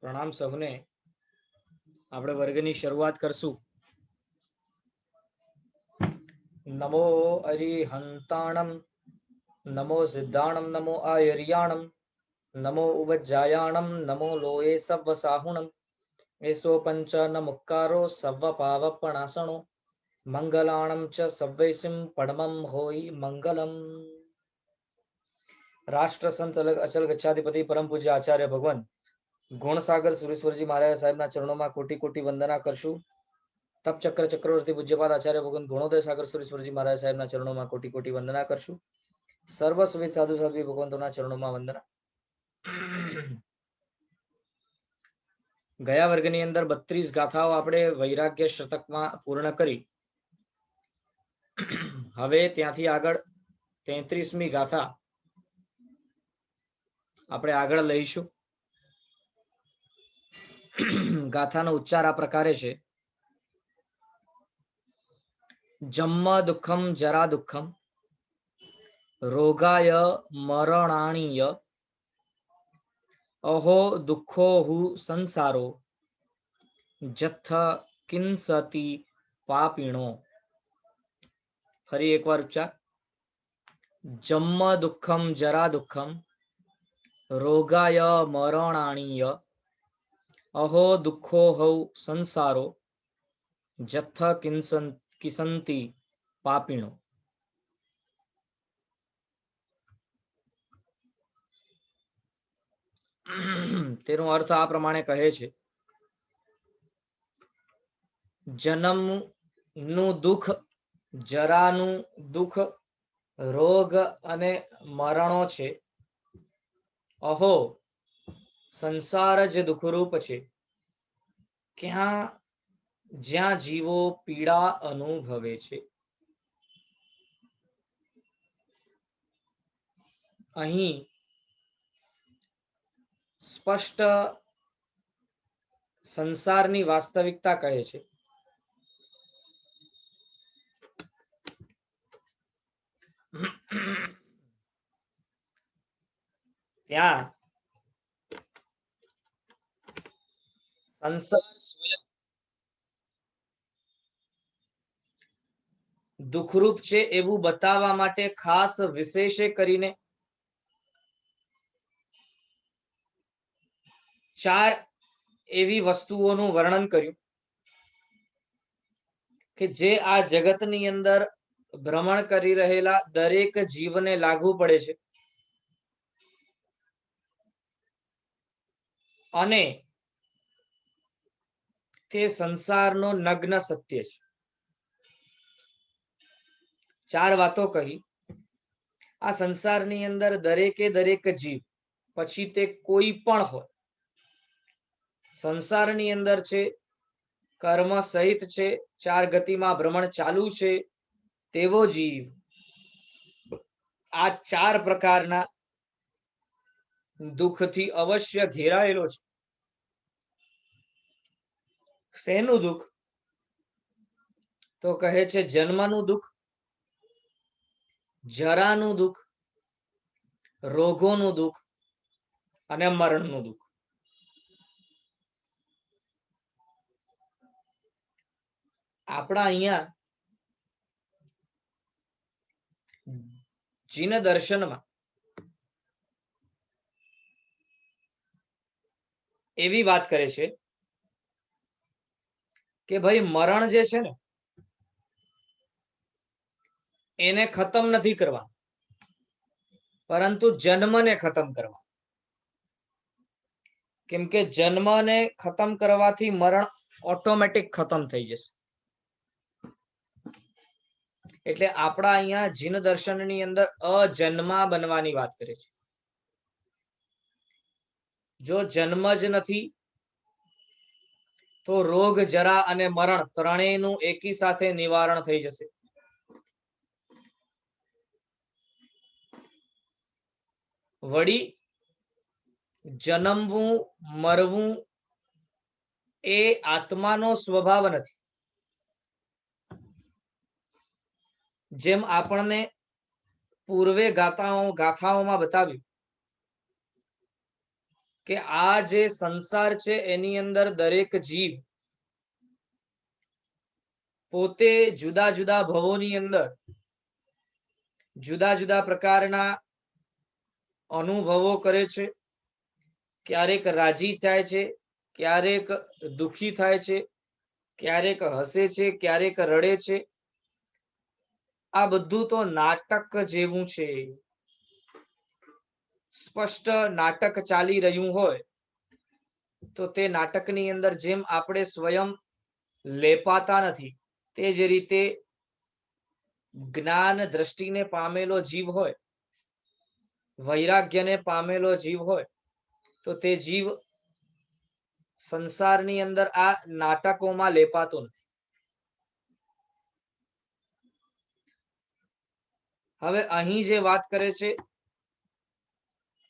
પ્રણામ સૌને. આપણે વર્ગની શરૂઆત કરશું. નમો અરિહંતાણમ, નમો સિદ્ધાણમ, નમો આયર્યાણમ, નમો ઉપજાયાણમ, નમો લોએ સવ સાહુણમ, એસો પંચ નમુક્કારો સવ પાવપણાસણો, મંગલાણમ ચ સવૈસિમ પડમમ હોય મંગલમ. રાષ્ટ્ર સંત અચલ ગચ્છાધિપતિ પરમ પૂજ્ય આચાર્ય ભગવાન ગુણસાગર સુરેશ્વરજી મહારાજ સાહેબના ચરણોમાં કોટી કોટી વંદના કરશું. તપ ચક્ર ચક્રવર્તી પૂજ્યપાદ આચાર્ય ભગવાન ગુણોદય સાગર સુરેશ્વરજી મહારાજ સાહેબના ચરણોમાં કોટી કોટી વંદના કરશું. સર્વ સુવિધ સાધુ સાધ્વી ભગવંતોના ચરણોમાં વંદના. ગયા વર્ગની અંદર 32 ગાથાઓ આપણે વૈરાગ્ય શતકમાં પૂર્ણ કરી. હવે ત્યાંથી આગળ 33મી ગાથા આપણે આગળ લઈશું. ગાથાનો ઉચ્ચાર આ પ્રકારે છે. જન્મ દુઃખમ જરા દુઃખમ રોગાય મરણાણીય અહો દુઃખો હુ સંસારો જથ કિંસતિ પાપીણો. ફરી એકવાર ઉચ્ચાર. જન્મ દુઃખમ જરા દુઃખમ રોગાય મરણાણીય અહો દુઃખો હૌ સંસારો જથ કિંસંતિ પાપીણો. તેનો અર્થ આ પ્રમાણે કહે છે. જન્મનું દુઃખ, જરાનું દુઃખ, રોગ અને મરણો છે. અહો સંસાર જ દુઃખરૂપ છે. જ્યાં જીવો પીડા અનુભવે છે. અહીં સ્પષ્ટ સંસારની વાસ્તવિકતા કહે છે. ત્યાં સંસાર સ્વયં દુઃખરૂપ છે એવું બતાવવા માટે ખાસ વિશેષે કરીને 4 એવી વસ્તુઓનું વર્ણન કર્યું કે જે આ જગતની અંદર ભ્રમણ કરી રહેલા દરેક જીવને લાગુ પડે છે અને તે સંસારનો નગ્ન સત્ય છે. 4 વાતો કહી. આ સંસારની અંદર દરેકે દરેક જીવ, પછી તે કોઈ પણ હોય, સંસારની અંદર છે, કર્મ સહિત છે, 4 ગતિમાં ભ્રમણ ચાલુ છે તેવો જીવ આ 4 પ્રકારના દુઃખથી અવશ્ય ઘેરાયેલો છે. શેનું દુઃખ? તો કહે છે જન્મનું દુઃખ, જરાનું દુઃખ, રોગોનું દુઃખ અને મરણનું દુઃખ. આપણા અહીંયા જીન દર્શનમાં એવી વાત કરે છે કે ભાઈ મરણ જે છે ને એને ખતમ નથી કરવા, પરંતુ જન્મને ખતમ કરવા. કેમ કે જન્મને ખતમ કરવાથી મરણ ઓટોમેટિક ખતમ થઈ જશે. એટલે આપણા અહીંયા જીન દર્શનની અંદર અજન્મા બનવાની વાત કરે છે. જો જન્મ જ નથી તો રોગ, જરા અને મરણ ત્રણેયનું એકી સાથે નિવારણ થઈ જશે. વળી જન્મવું મરવું એ આત્માનો સ્વભાવ નથી. જેમ આપણને પૂર્વે ગાથાઓમાં બતાવ્યું કે આ જે સંસાર છે એની અંદર દરેક જીવ પોતે જુદા જુદા ભવોની અંદર જુદા જુદા પ્રકારના અનુભવો કરે છે. ક્યારેક રાજી થાય છે, ક્યારેક દુખી થાય છે, ક્યારેક હસે છે, ક્યારેક રડે છે. આ બધું તો નાટક જેવું છે. સ્પષ્ટ નાટક ચાલી રહ્યું હોય તો તે નાટકની અંદર જેમ આપણે સ્વયં લેપાતા નથી, તે જ રીતે જ્ઞાન દ્રષ્ટિને પામેલો જીવ હોય, વૈરાગ્યને પામેલો જીવ હોય, તો તે જીવ સંસારની અંદર આ નાટકોમાં લેપાતો નથી. હવે અહીં જે વાત કરે છે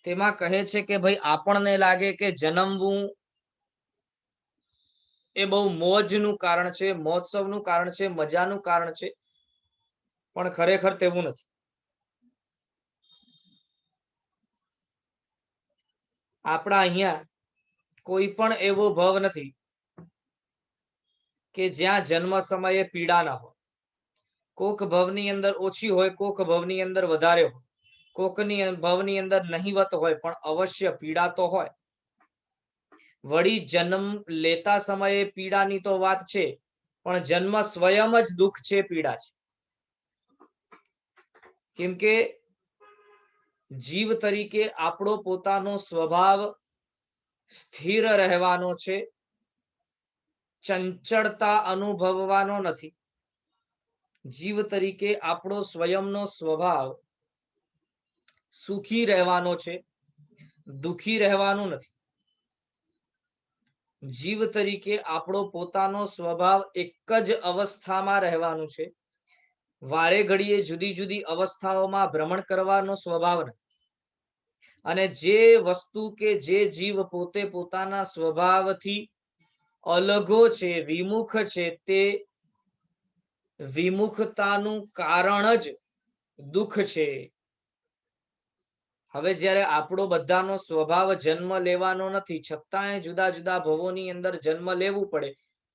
તેમાં કહે છે કે ભાઈ આપણને લાગે કે જન્મવું એ બહુ મોજનું કારણ છે, મહોત્સવનું કારણ છે, મજાનું કારણ છે, પણ ખરેખર તેવું નથી. આપણા અહીંયા કોઈ પણ એવો ભવ નથી કે જ્યાં જન્મ સમયે પીડા ના હોય. કોક ભવની અંદર ઓછી હોય, કોક ભવની અંદર વધારે હોય, કોકની ભવની અંદર નહિવત હોય, પણ અવશ્ય પીડા તો હોય. વળી જન્મ લેતા સમયે પીડાની તો વાત છે, પણ જન્મ સ્વયં જ દુઃખ છે, પીડા છે. કેમ કે જીવ તરીકે આપણો પોતાનો સ્વભાવ સ્થિર રહેવાનો છે, ચંચળતા અનુભવવાનો નથી. જીવ તરીકે આપણો સ્વયંનો સ્વભાવ સુખી રહેવાનો છે, દુખી રહેવાનું નથી. જીવ તરીકે આપણો પોતાનો સ્વભાવ એક જ અવસ્થામાં રહેવાનું છે. વારે ઘડીએ જુદી જુદી અવસ્થાઓમાં ભ્રમણ કરવાનો સ્વભાવ નથી. અને જે વસ્તુ કે જે જીવ પોતે પોતાના સ્વભાવથી અલગો છે, વિમુખ છે, તે વિમુખતાનું કારણ જ દુઃખ છે. હવે જ્યારે આપણો બધાનો સ્વભાવ જન્મ લેવાનો નથી, છતાંય જુદા જુદા ભવોની અંદર જન્મ લેવું પડે,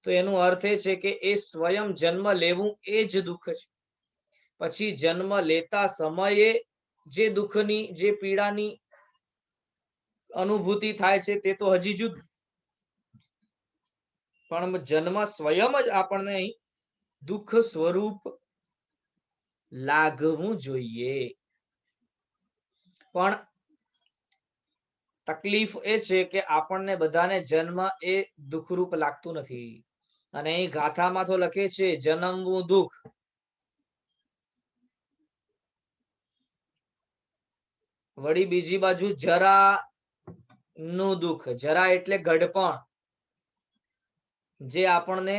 તો એનો અર્થ એ છે કે એ સ્વયં જન્મ લેવું એ જ દુઃખ છે. પછી જન્મ લેતા સમયે જે દુઃખની, જે પીડાની અનુભૂતિ થાય છે તે તો હજી જુદું. પણ જન્મ સ્વયં જ આપણને અહીં દુઃખ સ્વરૂપ લાગવું જોઈએ. પણ તકલીફ એ છે કે આપણને બધાને જન્મ એ દુઃખરૂપ લાગતું નથી. અને અહીં ગાથામાં તો લખે છે જન્મવું દુઃખ. વળી બીજી બાજુ જરા નું દુઃખ. જરા એટલે ગઢપણ, જે આપણને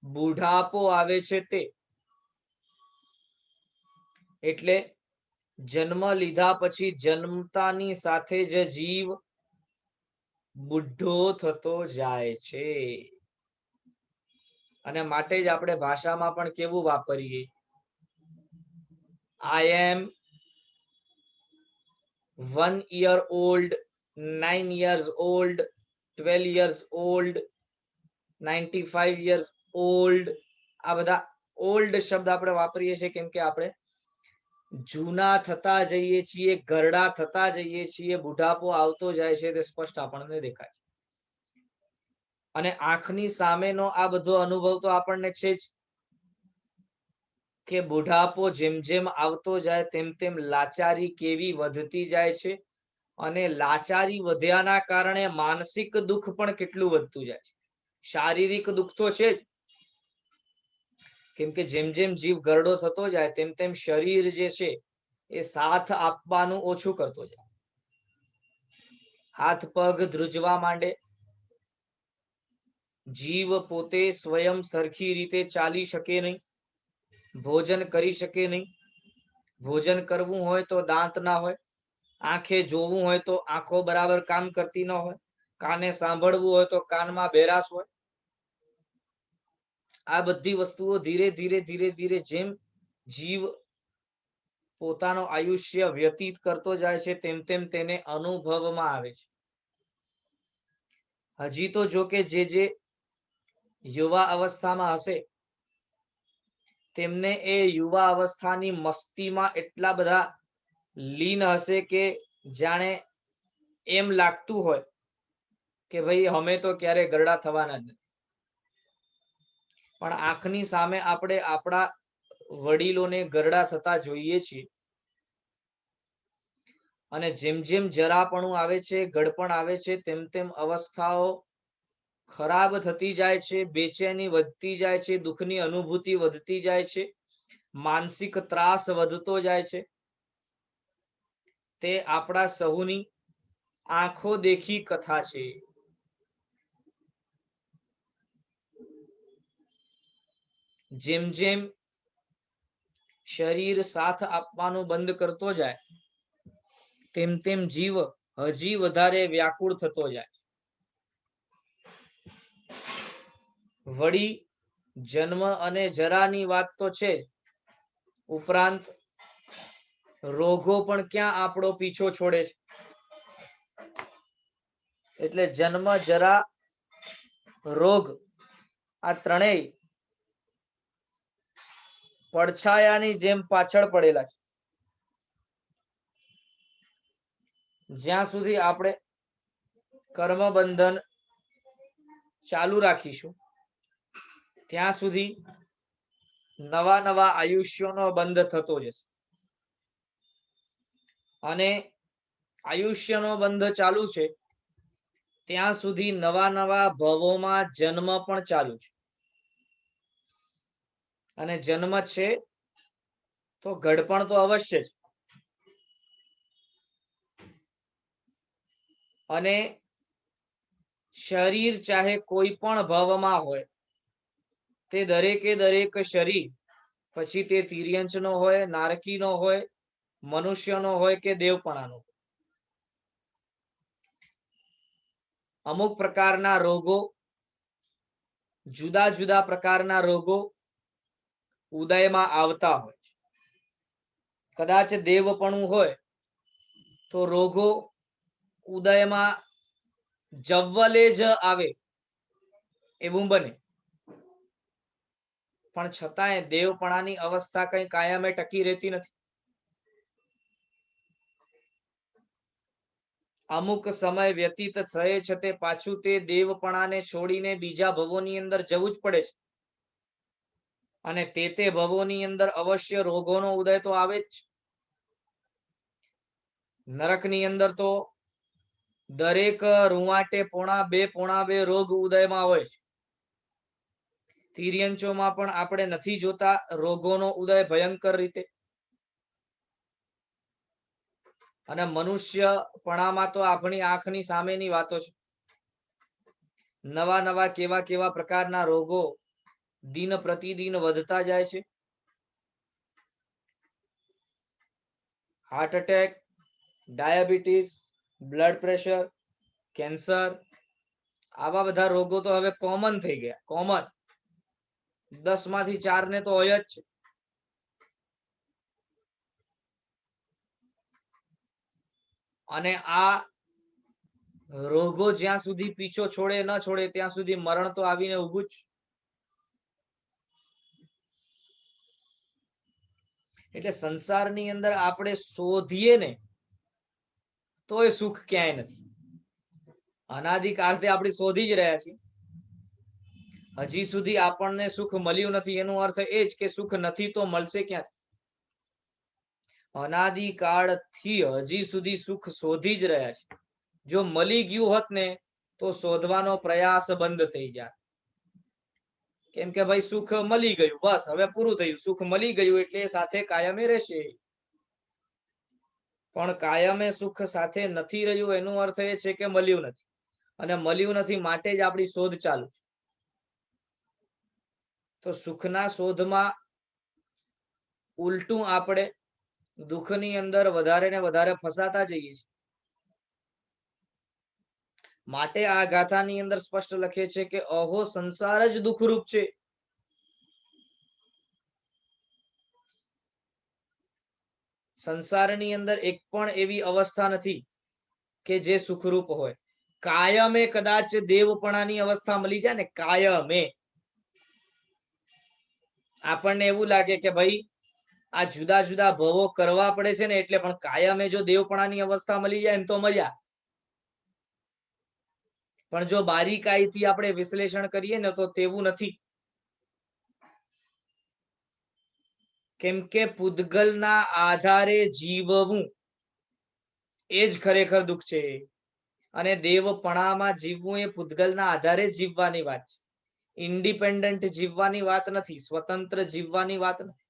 બુઢાપો આવે છે તે. એટલે જન્મ લીધા પછી જન્મતાની સાથે જ જીવ બુઢ્ઢો થતો જાય છે. અને માટે જ આપણે ભાષામાં પણ કેવું વાપરીએ, I am 1 year old, 9 years old, 12 years old, 95 years old. આ બધા ઓલ્ડ શબ્દ આપણે વાપરીએ છીએ કેમ કે આપણે જૂના થતા જઈએ છીએ, ઘરડા થતા જઈએ છીએ, બુઢાપો આવતો જાય છે, તે સ્પષ્ટ આપણને દેખાય છે. અને આંખની સામેનો આ બધો અનુભવ તો આપણને છે જ કે બુઢાપો જેમ જેમ આવતો જાય તેમ તેમ લાચારી કેવી વધતી જાય છે. અને લાચારી વધ્યાના કારણે માનસિક દુઃખ પણ કેટલું વધતું જાય છે. શારીરિક દુઃખ તો છે જ, કેમ કે જેમ જેમ જીવ ગરડો થતો જાય તેમ તેમ શરીર જે છે એ સાથ આપવાનું ઓછું કરતો જાય. હાથ પગ ધ્રુજવા માંડે, જીવ પોતે સ્વયં સરખી રીતે ચાલી શકે નહીં, ભોજન કરી શકે નહીં. ભોજન કરવું હોય તો દાંત ના હોય, આંખે જોવું હોય તો આંખો બરાબર કામ કરતી ન હોય, કાને સાંભળવું હોય તો કાનમાં બેરાશ હોય. આ બધી વસ્તુઓ ધીરે ધીરે ધીરે ધીરે જેમ જીવ પોતાનો આયુષ્ય વ્યતીત કરતો જાય છે તેમ તેમ તેને અનુભવમાં આવે છે. હજી તો જો કે જે યુવા અવસ્થામાં હશે તેમને એ યુવા અવસ્થાની મસ્તીમાં એટલા બધા લીન હશે કે જાણે એમ લાગતું હોય કે ભાઈ અમે તો ક્યારે ગરડા થવાના જ નથી. પણ આંખની સામે આપણે આપણા વડીલોને ગરડા થતા જોઈએ છીએ. અને જેમ જેમ જરાપણું આવે છે, ગડપણ આવે છે, તેમ તેમ અવસ્થાઓ ખરાબ થતી જાય છે, બેચેની વધતી જાય છે, દુઃખની અનુભૂતિ વધતી જાય છે, માનસિક ત્રાસ વધતો જાય છે. તે આપણા સહુની આંખો દેખી કથા છે. જેમ જેમ શરીર સાથ આપવાનું બંધ કરતો જાય તેમ તેમ જીવ હજી વધારે વ્યાકુળ થતો જાય. વળી જન્મ અને જરાની વાત તો છે જ, ઉપરાંત રોગો પણ ક્યાં આપણો પીછો છોડે છે. એટલે જન્મ, જરા, રોગ આ ત્રણેય પડછાયાની જેમ પાછળ પડેલા છે. જ્યાં સુધી આપણે કર્મ બંધન ચાલુ રાખીશું ત્યાં સુધી નવા નવા આયુષ્યોનો બંધ થતો જશે. અને આયુષ્યનો બંધ ચાલુ છે ત્યાં સુધી નવા નવા ભવોમાં જન્મ પણ ચાલુ છે. અને જન્મ છે તો ઘડપણ તો અવશ્ય જ. અને શરીર ચાહે કોઈ પણ ભવમાં હોય, તે દરેકે દરેક શરીર પછી તે તિર્યંચનો હોય, નારકીનો હોય, મનુષ્યનો હોય કે દેવપણાનો, અમુક પ્રકારના રોગો, જુદા જુદા પ્રકારના રોગો ઉદયમાં આવતા હોય. કદાચ દેવપણું હોય તો રોગો ઉદયમાં જવ્વલે જ આવે એવું બને. પણ છતાંય દેવપણાની અવસ્થા કઈ કાયમે ટકી રહેતી નથી. અમુક સમય વ્યતીત થયે છતે પાછું તે દેવપણાને છોડીને બીજા ભવોની અંદર જવું જ પડે છે. અને તે ભવોની અંદર અવશ્ય રોગોનો ઉદય તો આવે જ. નરકની અંદર તો દરેક રૂવાટે પોણા બે રોગ ઉદયમાં હોય. તિર્યંચોમાં પણ આપણે નથી જોતા રોગોનો ઉદય ભયંકર રીતે. અને મનુષ્યપણામાં તો આપણી આંખની સામેની વાતો છે. નવા નવા કેવા કેવા પ્રકારના રોગો દિન પ્રતિદિન વધતા જાય છે. Heart attack, diabetes, blood pressure, cancer, આવા બધા રોગો તો હવે કોમન થઈ ગયા. કોમન 10 માંથી 4 ને તો હોય જ છે. અને આ રોગો જ્યાં સુધી પીછો છોડે ન છોડે ત્યાં સુધી મરણ તો આવીને ઊભું જ. એટલે સંસારની અંદર આપણે શોધીએ ને તોય સુખ ક્યાંય નથી. અનાદિકાળથી આપણે શોધી જ રહ્યા છીએ. હજી સુધી આપણને સુખ મળ્યું નથી એનો અર્થ એ જ કે સુખ નથી તો મળશે ક્યાં? અનાદિકાળથી હજી સુધી સુખ શોધી જ રહ્યા છે. જો મળી ગયું હોત ને તો શોધવાનો પ્રયાસ બંધ થઈ જાય. કેમ કે ભાઈ સુખ મળી ગયું, બસ હવે પૂરું થયું. સુખ મળી ગયું એટલે સાથે કાયમે રહેશે. પણ કાયમે સુખ સાથે નથી રહ્યું એનો અર્થ એ છે કે મળ્યું નથી. અને મળ્યું નથી માટે જ આપણી શોધ ચાલુ. તો સુખના શોધમાં ઉલટું આપણે દુઃખની અંદર વધારે ને વધારે ફસાતા જઈએ છીએ. માટે આ ગાથાની અંદર સ્પષ્ટ લખે છે કે અહો સંસાર જ દુઃખરૂપ છે. સંસારની અંદર એક પણ એવી અવસ્થા નથી કે જે સુખરૂપ હોય. કાયમે કદાચ દેવપણાની અવસ્થા મળી જાય ને, કાયમે આપણને એવું લાગે કે ભાઈ આ જુદા જુદા ભવો કરવા પડે છે ને એટલે, પણ કાયમે જો દેવપણાની અવસ્થા મળી જાય ને તો મજા. પણ જો બારીકાઈથી આપણે વિશ્લેષણ કરીએ ને તો તેવું નથી. કેમ કે પૂતગલના આધારે જીવવું એ જ ખરેખર દુઃખ છે. અને દેવપણામાં જીવવું એ પૂતગલના આધારે જીવવાની વાત છે. ઇન્ડિપેન્ડન્ટ જીવવાની વાત નથી, સ્વતંત્ર જીવવાની વાત નથી.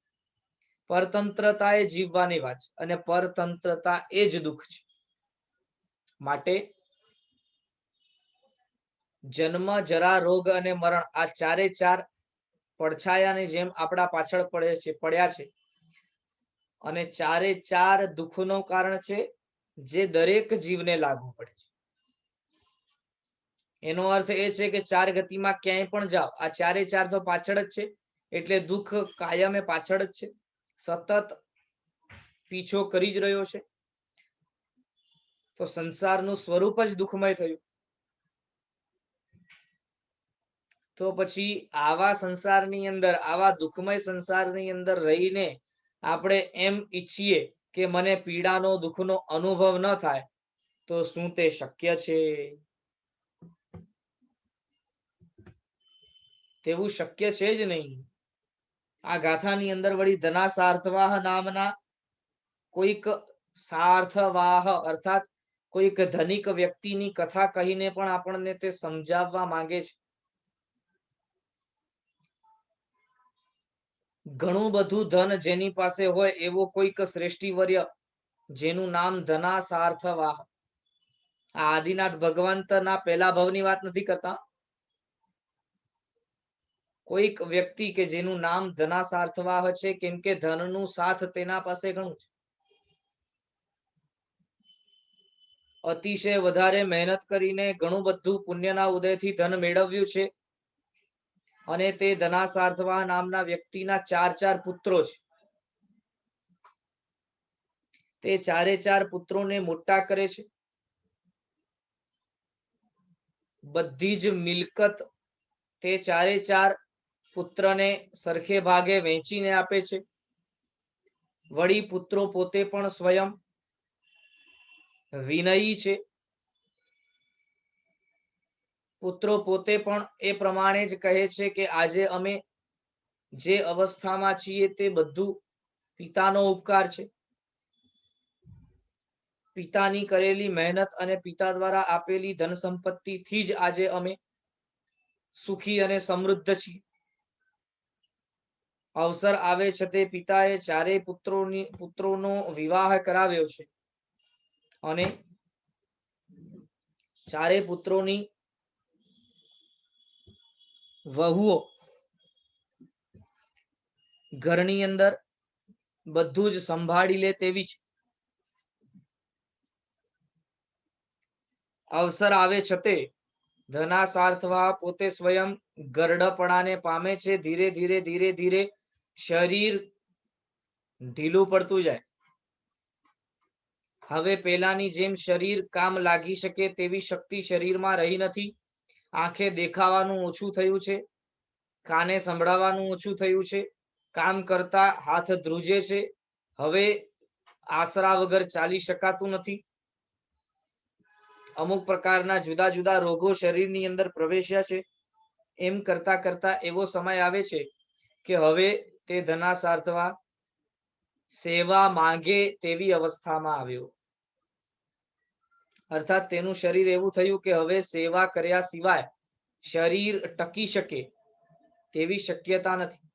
પરતંત્રતા એ જીવવાની વાત છે, અને પરતંત્રતા એ જ દુઃખ છે. માટે જન્મ, જરા, રોગ અને મરણ આ ચારે ચાર પડછાયાની જેમ આપણા પાછળ પડ્યા છે, અને ચારે ચાર દુઃખનું કારણ છે જે દરેક જીવને લાગુ પડે છે. એનો અર્થ એ છે કે ચાર ગતિમાં ક્યાંય પણ જાઓ, આ ચારે ચાર તો પાછળ જ છે, એટલે દુઃખ કાયમે પાછળ જ છે, સતત પીછો કરી જ રહ્યો છે. તો સંસારનું સ્વરૂપ જ દુઃખમય થયું. તો પછી આવા સંસારની અંદર, આવા દુઃખમય સંસારની અંદર રહીને આપણે એમ ઈચ્છીએ કે મને પીડાનો, દુઃખનો અનુભવ ન થાય, તો શું તે શક્ય છે? તેવું શક્ય છે જ નહીં. આ ગાથાની અંદર વળી ધના સાર્થવાહ નામના કોઈક સાર્થવાહ અર્થાત કોઈક ધનિક વ્યક્તિની કથા કહીને પણ આપણને તે સમજાવવા માંગે છે. ઘણું બધું ધન જેની પાસે હોય એવો કોઈક શ્રેષ્ઠીવર્ય જેનું નામ ધના સાર્થવાહ. આ આદિનાથ ભગવંતના પહેલા ભવની વાત નથી કરતા. કોઈક વ્યક્તિ કે જેનું નામ ધના સાર્થવાહ છે, કેમ કે ધનનું સાથ તેના પાસે ઘણું છે. અતિશય વધારે મહેનત કરીને ઘણું બધું પુણ્યના ઉદયથી ધન મેળવ્યું છે, અને તે ધના સાર્થવાહ નામના વ્યક્તિના ચાર ચાર પુત્રો છે. તે ચારે ચાર પુત્રોને મોટા કરે છે. બધી જ મિલકત તે ચારે ચાર પુત્રને સરખે ભાગે વહેંચીને આપે છે. વળી પુત્રો પોતે પણ સ્વયં વિનયી છે. પુત્રો પોતે પણ એ પ્રમાણે જ કહે છે કે આજે અમે જે અવસ્થામાં છીએ તે બધું પિતાનો ઉપકાર છે. પિતાની કરેલી મહેનત અને પિતા દ્વારા આપેલી ધન સંપત્તિથી જ આજે અમે સુખી અને સમૃદ્ધ છીએ. અવસર આવે છે તે પિતાએ ચારેય પુત્રોનો વિવાહ કરાવ્યો છે, અને ચારેય પુત્રોની વહુઓ ઘરની અંદર બધું જ સંભાળી લે તેવી છે. અવસર આવે છતે ધના સાર્થવાહ પોતે સ્વયં ગરડપણાને પામે છે. ધીરે ધીરે ધીરે ધીરે શરીર ઢીલું પડતું જાય. હવે પેલાની જેમ શરીર કામ લાગી શકે તેવી શક્તિ શરીરમાં રહી નથી. આંખે દેખાવાનું ઓછું થયું છે, કાને સંભળાવાનું ઓછું થયું છે, કામ કરતા હાથ ધ્રુજે છે. હવે આસરા વગર ચાલી શકાતું નથી. અમુક પ્રકારના જુદા જુદા રોગો શરીરની અંદર પ્રવેશ્યા છે. એમ કરતા કરતા એવો સમય આવે છે કે હવે તે ધના સાર્થવાહ સેવા માંગે તેવી અવસ્થામાં આવ્યો. અર્થાત તેનું શરીર એવું થયું કે હવે સેવા કર્યા સિવાય શરીર ટકી શકે તેવી શક્યતા નથી.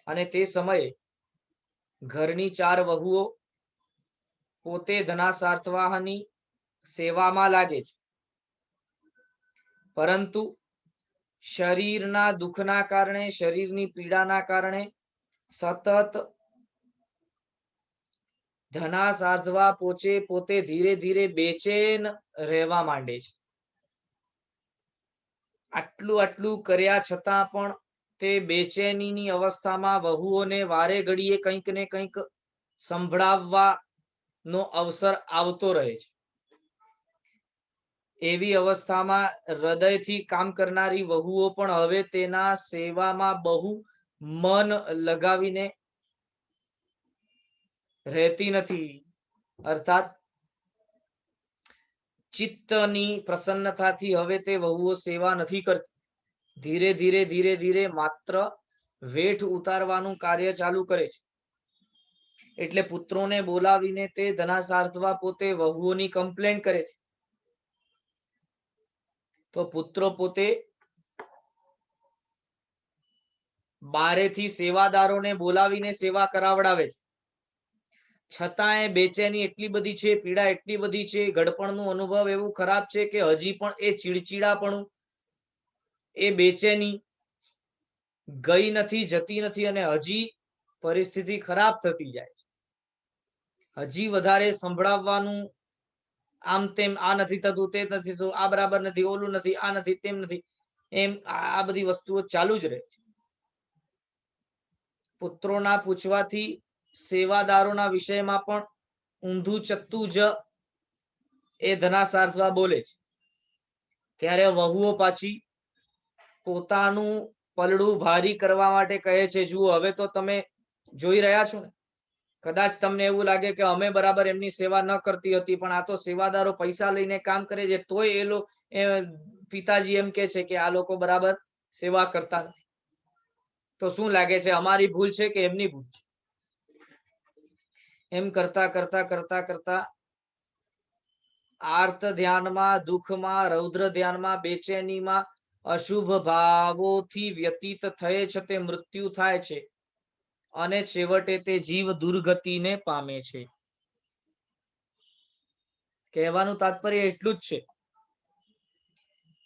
અને તે સમયે ઘરની ચાર વહુઓ પોતે ધના સાર્થવાહની સેવામાં લાગે છે, પરંતુ શરીરના દુઃખના કારણે, શરીરની પીડાના કારણે સતત ધના સાર્થવાહ પોતે ધીરે ધીરે બેચેન રહેવા માંડે છે. આટલું આટલું કર્યા છતાં પણ તે બેચેનીની અવસ્થામાં વહુઓને વારે ઘડીએ કંઈક ને કંઈક સંભળાવવાનો અવસર આવતો રહે છે. એવી અવસ્થામાં હૃદયથી કામ કરનારી વહુઓ પણ હવે તેના સેવામાં બહુ મન લગાવીને રહેતી નથી. અર્થાત ચિત્તની પ્રસન્નતાથી હવે તે વહુઓ સેવા નથી કરતી. ધીરે ધીરે ધીરે ધીરે માત્ર વેઠ ઉતારવાનું કાર્ય ચાલુ કરે છે. એટલે પુત્રોને બોલાવીને તે ધનાસાર્થવા પોતે વહુઓની કમ્પ્લેન કરે છે. તો પુત્રો પોતે બારેથી સેવાદારોને બોલાવીને સેવા કરાવડાવે છે. છતાંય બેચેની એટલી બધી છે, પીડા એટલી બધી છે, ગડપણનું અનુભવ એવું ખરાબ છે કે હજી પણ એ ચીડચીડાપણું, એ બેચેની ગઈ નથી, જતી નથી, અને હજી પરિસ્થિતિ ખરાબ થતી જાય છે. હજી વધારે સંભળાવવાનું, આમ તેમ, આ નથી થતું, તે નથી થતું, આ બરાબર નથી, ઓલું નથી, આ નથી, તેમ નથી, એમ આ બધી વસ્તુઓ ચાલુ જ રહે છે. પુત્રોના પૂછવાથી સેવાદારોના વિષયમાં પણ ઊંધું ચત્તું જ એ ધનાસાર્થવા બોલે છે. ત્યારે વહુઓ પાછી પોતાનું પલડું ભારી કરવા માટે કહે છે, જુઓ હવે તો તમે જોઈ રહ્યા છો ને, કદાચ તમને એવું લાગે કે અમે બરાબર એમની સેવા ન કરતી હતી, પણ આ તો સેવાદારો પૈસા લઈને કામ કરે છે, તોય એ પિતાજી એમ કે છે કે આ લોકો બરાબર સેવા કરતા નથી. તો શું લાગે છે, અમારી ભૂલ છે કે એમની ભૂલ છે? એમ કરતા કરતા કરતા કરતા આર્ત ધ્યાનમાં, દુઃખમાં, રૌદ્ર ધ્યાનમાં, બેચેનીમાં, અશુભ ભાવોથી વ્યતીત થયે છે તે મૃત્યુ થાય છે, અને છેવટે તે જીવ દુર્ગતિને પામે છે. કહેવાનું તાત્પર્ય એટલું જ છે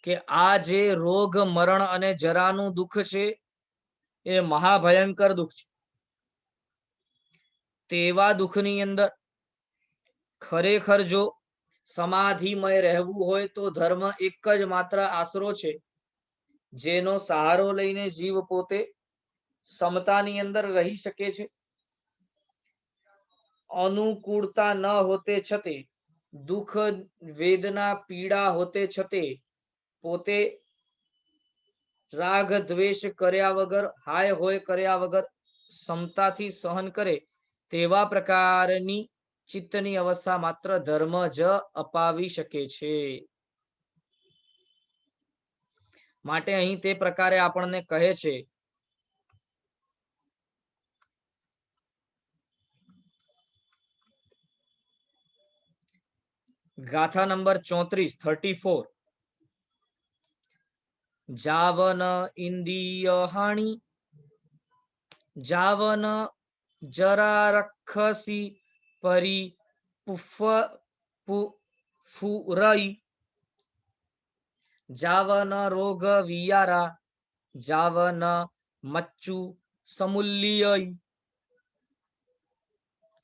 કે આ જે રોગ, મરણ અને જરાનું દુઃખ છે એ મહાભયંકર દુઃખ છે. તેવા દુઃખની અંદર ખરેખર જો સમાધિમય રહેવું હોય તો ધર્મ એક જ માત્ર આશરો છે, જેનો સહારો લઈને જીવ પોતે સમતાની અંદર રહી શકે છે. અનુકૂળતા ન હોતે છતે, દુઃખ, વેદના, પીડા હોતે છતે પોતે રાગ દ્વેષ કર્યા વગર, હાય હોય કર્યા વગર સમતાથી સહન કરે, તેવા પ્રકારની ચિત્તની અવસ્થા માત્ર ધર્મ જ અપાવી શકે છે. માટે અહીં તે પ્રકારે આપણને કહે છે ગાથા નંબર 34 જાવન ઇન્દ્રિય હાણી, જાવન જરા રખસી પરી ફુરઈ, જાવન રોગ વિયારા, જાવન મચ્ચુ સમુલ્ય.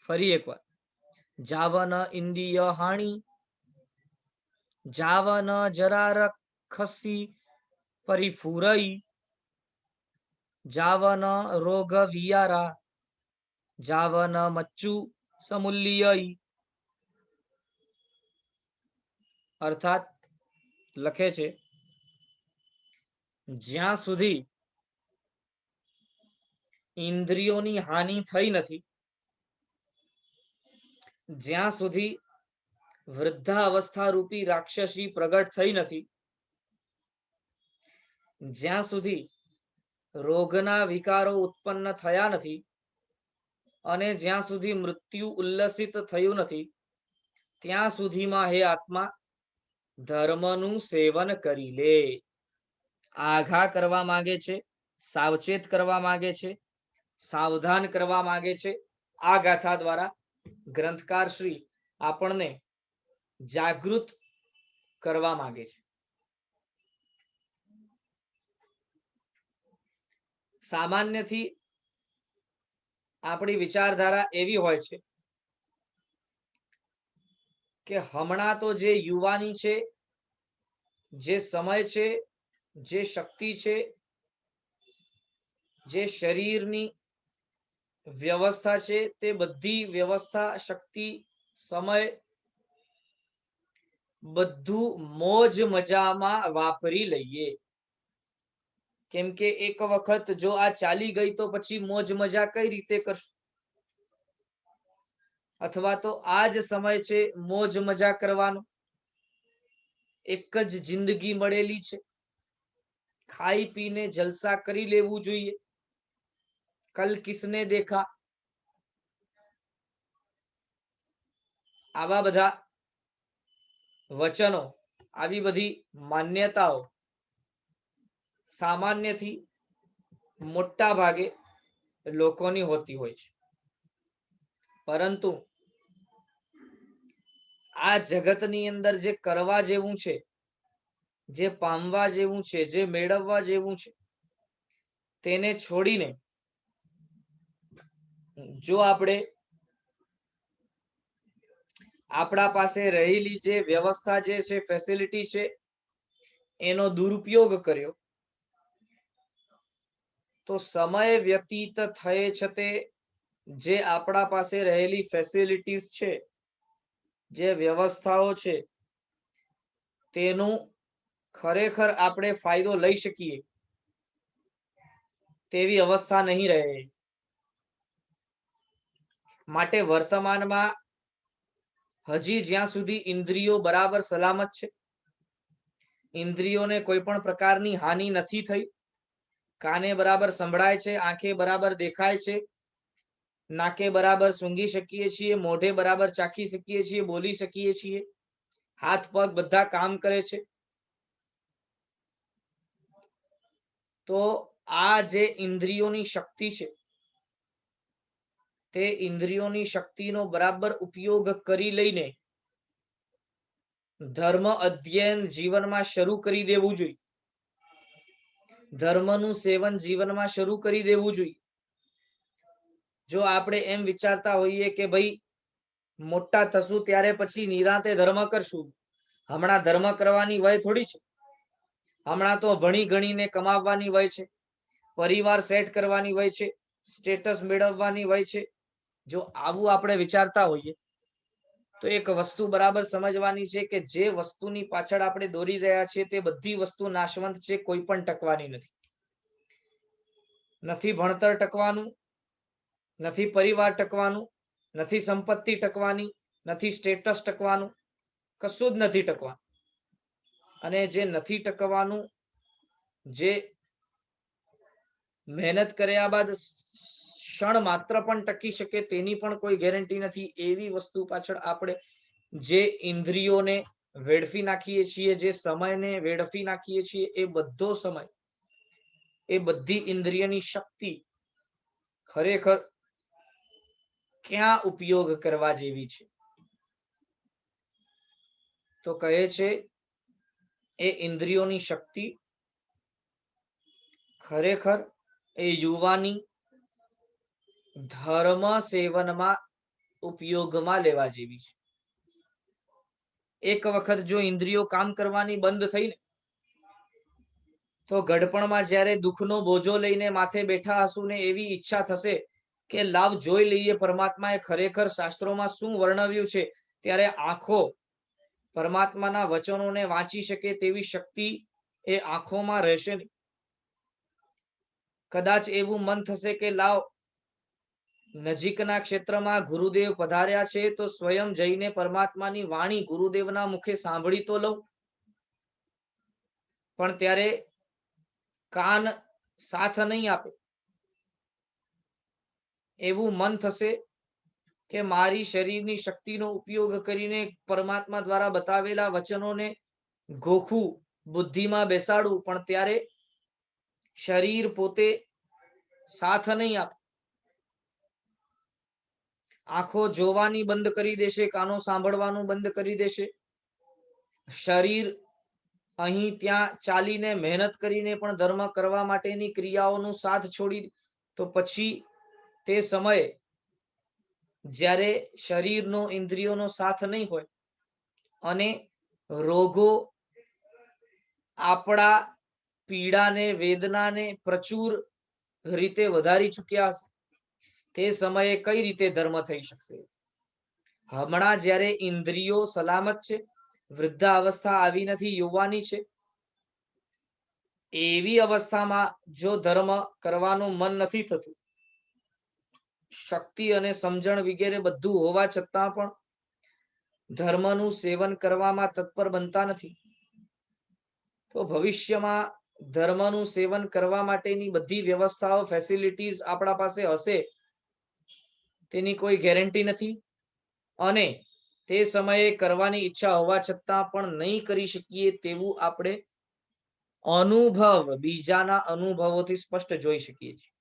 ફરી એકવાર, જાવન ઇન્દ્રિય હાણી, જાવન જરા રખસી પરિફુરઈ, જાવન રોગ વિયારા, જાવન મચ્ચુ સમુલ્ય. અર્થાત લખે છે, જ્યાં સુધી ઇન્દ્રિયોની હાનિ થઈ નથી, જ્યાં સુધી વૃદ્ધાવસ્થા રૂપી રાક્ષસી પ્રગટ થઈ નથી, જ્યાં સુધી રોગના વિકારો ઉત્પન્ન થયા નથી, અને જ્યાં સુધી મૃત્યુ ઉલ્લસિત થયું નથી, ત્યાં સુધીમાં હે આત્મા ધર્મનું સેવન કરી લે. આઘા કરવા માંગે છે, સાવચેત કરવા માંગે છે, સાવધાન કરવા માંગે છે. આ ગાથા દ્વારા ગ્રંથકાર શ્રી આપણને જાગૃત કરવા માંગે છે. સામાન્યથી આપણી વિચારધારા એવી હોય છે કે હમણાં તો જે યુવાની છે, જે સમય છે, જે શક્તિ છે, જે શરીરની વ્યવસ્થા છે, તે બધી વ્યવસ્થા, શક્તિ, સમય બધું મોજ મજામાં વાપરી લઈએ. કેમ કે એક વખત જો આ ચાલી ગઈ તો પછી મોજ મજા કઈ રીતે કરશું? અથવા તો આ જ સમય છે મોજ મજા કરવાનો. એક જ જિંદગી મળેલી છે, ખાઈ પીને જલસા કરી લેવું જોઈએ. કલ કિસને દેખા, આવા બધા વચનો, આવી બધી માન્યતાઓ સામાન્યથી મોટા ભાગે લોકોની હોતી હોય છે. પરંતુ આ જગતની અંદર જે કરવા જેવું છે, જે પામવા જેવું છે, જે મેળવવા જેવું છે, તેને છોડીને જો આપણે આપણા પાસે રહેલી જે વ્યવસ્થા જે છે, ફેસિલિટી છે, એનો દુરુપયોગ કર્યો તો સમય વ્યતીત થયે છતે જે આપણા પાસે રહેલી ફેસિલિટીઝ છે, જે વ્યવસ્થાઓ છે, તેનું ખરેખર આપણે ફાયદો લઈ શકીએ તેવી અવસ્થા નહીં રહે. માટે વર્તમાનમાં હજી જ્યાં સુધી ઇન્દ્રિયો બરાબર સલામત છે, ઇન્દ્રિયોને કોઈ પણ પ્રકારની હાનિ નથી થઈ, કાને બરાબર સંભળાય છે, આંખે બરાબર દેખાય છે, નાકે બરાબર સૂંઘી શકીએ છીએ, મોઢે બરાબર ચાખી શકીએ છીએ, બોલી શકીએ છીએ, હાથ પગ બધા કામ કરે છે, તો આ જે ઇન્દ્રિયોની શક્તિ છે, તે ઇન્દ્રિયોની શક્તિનો બરાબર ઉપયોગ કરી લઈને ધર્મ અધ્યયન જીવનમાં શરૂ કરી દેવું જોઈએ. ધર્મનું સેવન જીવનમાં શરૂ કરી દેવું જોઈએ. જો આપણે એમ વિચારતા હોઈએ કે ભાઈ મોટા થશું ત્યારે પછી નિરાંતે ધર્મ કરશું, હમણાં ધર્મ કરવાની વય થોડી છે. હમણાં તો ભણી ગણીને કમાવવાની વય છે, પરિવાર સેટ કરવાની વય છે, સ્ટેટસ મેળવવાની વય છે. જો આવું આપણે વિચારતા હોઈએ તો એક વસ્તુ બરાબર સમજવાની છે કે જે વસ્તુની પાછળ આપણે દોરી રહ્યા છીએ તે બધી વસ્તુ નાશવંત છે, કોઈ પણ ટકવાની નથી. નથી ભણતર ટકવાનું, નથી પરિવાર ટકવાનું, નથી સંપત્તિ ટકવાની, નથી સ્ટેટસ ટકવાનું, કશું જ નથી ટકવાનું. અને જે નથી ટકવાનું, જે મહેનત કર્યા બાદ ક્ષણ માત્ર પણ ટકી શકે તેની પણ કોઈ ગેરંટી નથી, એવી વસ્તુ પાછળ આપણે જે ઇન્દ્રિયોને વેડફી નાખીએ છીએ, જે સમયને વેડફી નાખીએ છીએ, એ બધો સમય, એ બધી ઇન્દ્રિયની શક્તિ ખરેખર ક્યાં ઉપયોગ કરવા જેવી છે? તો કહે છે એ ઇન્દ્રિયોની શક્તિ ખરેખર એ યુવાની ધર્મ સેવનમાં ઉપયોગમાં લેવા જેવી છે. એક વખત જો ઇન્દ્રિયો કામ કરવાની બંધ થઈ ને તો ગડપણમાં જ્યારે દુઃખનો બોજો લઈને માથે બેઠા હશું ને એવી ઈચ્છા થશે કે લાવ જોઈ લઈએ પરમાત્માએ ખરેખર શાસ્ત્રોમાં શું વર્ણવ્યું છે, ત્યારે આંખો પરમાત્માના વચનોને વાંચી શકે તેવી શક્તિ એ આંખોમાં રહેશે નહીં. કદાચ એવું મન થશે કે લાવ નજીકના ક્ષેત્રમાં ગુરુદેવ પધાર્યા છે તો સ્વયં જઈને પરમાત્માની વાણી ગુરુદેવના મુખે સાંભળી તો લઉં. પણ ત્યારે કાન સાથ નહીં આપે. એવું મન થશે કે મારી શરીરની શક્તિનો ઉપયોગ કરીને પરમાત્મા દ્વારા બતાવેલા વચનોને ગોખું, બુદ્ધિમાં બેસાડું, પણ ત્યારે શરીર પોતે સાથ નહીં આપે. આંખો જોવાની બંધ કરી દેશે, કાનો સાંભળવાનું બંધ કરી દેશે, શરીર અહીં ત્યાં ચાલીને મહેનત કરીને પણ ધર્મ કરવા માટેની ક્રિયાઓનો સાથ છોડી, તો પછી તે સમયે જ્યારે શરીરનો ઇન્દ્રિયોનો સાથ નહીં હોય અને રોગો આપણા પીડાને વેદનાને પ્રચુર રીતે વધારી ચૂક્યા હશે, તે સમયે કઈ રીતે ધર્મ થઈ શકશે? હમણાં જ્યારે ઇન્દ્રિયો સલામત છે, વૃદ્ધાવસ્થા આવી નથી, યુવાની છે. એવી અવસ્થામાં જો ધર્મ કરવાનું મન નથી થતું, શક્તિ અને સમજણ વગેરે બધું હોવા છતાં પણ ધર્મનું સેવન કરવામાં તત્પર બનતા નથી, તો ભવિષ્યમાં ધર્મનું સેવન કરવા માટેની બધી વ્યવસ્થાઓ, ફેસિલિટીઝ આપણા પાસે હશે તેની કોઈ ગેરંટી નથી. અને તે સમયે કરવાની ઈચ્છા હોવા છતાં પણ નહીં કરી શકીએ તેવું આપણે અનુભવ, બીજાના અનુભવોથી સ્પષ્ટ જોઈ શકીએ છીએ.